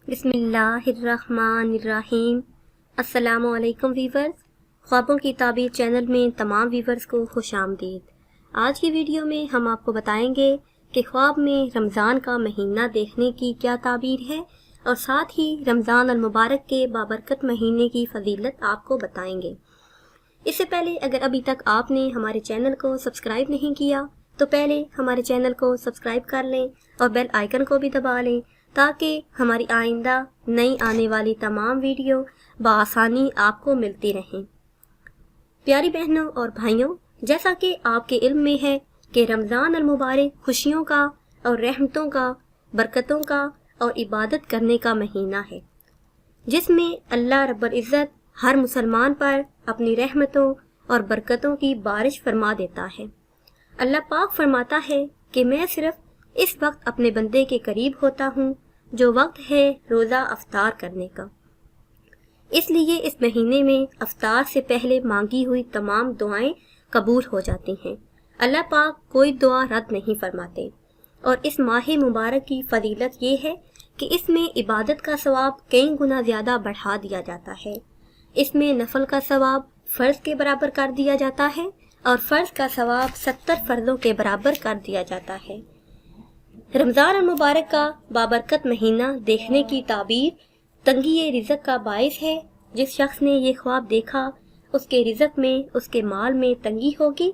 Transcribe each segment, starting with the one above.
बिस्मिल्लाहिर्रहमानिर्रहीम। अस्सलामु अलैकुम वीवर्स। ख्वाबों की ताबीर चैनल में तमाम वीवर्स को खुश आमदीद। आज की वीडियो में हम आपको बताएंगे कि ख्वाब में रमज़ान का महीना देखने की क्या ताबीर है और साथ ही रमज़ान अल मुबारक के बाबरकत महीने की फजीलत आपको बताएंगे। इससे पहले अगर अभी तक आपने हमारे चैनल को सब्सक्राइब नहीं किया तो पहले हमारे चैनल को सब्सक्राइब कर लें और बेल आइकन को भी दबा लें ताकि हमारी आइंदा नई आने वाली तमाम वीडियो बआसानी आपको मिलती रहें। प्यारी बहनों और भाइयों, जैसा कि आपके इल्म में है कि रमज़ान अल मुबारक खुशियों का और रहमतों का, बरकतों का और इबादत करने का महीना है, जिसमें अल्लाह रब्बुल इज़्ज़त हर मुसलमान पर अपनी रहमतों और बरकतों की बारिश फरमा देता है। अल्लाह पाक फरमाता है कि मैं सिर्फ इस वक्त अपने बंदे के करीब होता हूँ जो वक्त है रोज़ा अफ्तार करने का। इसलिए इस महीने में अफ्तार से पहले मांगी हुई तमाम दुआएं कबूल हो जाती हैं। अल्लाह पाक कोई दुआ रद्द नहीं फरमाते। और इस माह मुबारक की फजीलत ये है कि इसमें इबादत का सवाब कई गुना ज़्यादा बढ़ा दिया जाता है। इसमें नफल का सवाब फ़र्ज के बराबर कर दिया जाता है और फ़र्ज का सवाब 70 फ़र्ज़ों के बराबर कर दिया जाता है। रमज़ान अल मुबारक का बाबरकत महीना देखने की ताबीर तंगी रिज़्क़ का बाइस है। जिस शख्स ने ये ख्वाब देखा उसके रिज़्क़ में, उसके माल में तंगी होगी,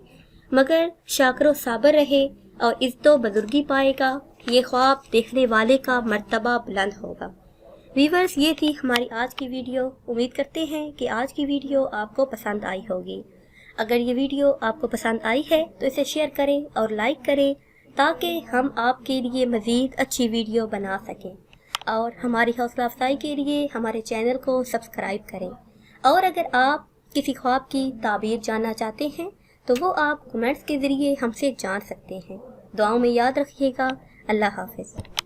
मगर शाकिर साबर रहे और इज़्ज़त बुज़ुर्गी पाएगा। ये ख्वाब देखने वाले का मर्तबा बुलंद होगा। वीवर्स, ये थी हमारी आज की वीडियो। उम्मीद करते हैं कि आज की वीडियो आपको पसंद आई होगी। अगर ये वीडियो आपको पसंद आई है तो इसे शेयर करें और लाइक करें ताकि हम आपके लिए मज़ीद अच्छी वीडियो बना सकें। और हमारी हौसला अफजाई के लिए हमारे चैनल को सब्सक्राइब करें। और अगर आप किसी ख्वाब की ताबीर जानना चाहते हैं तो वो आप कमेंट्स के ज़रिए हमसे जान सकते हैं। दुआओं में याद रखिएगा। अल्लाह हाफ़िज़।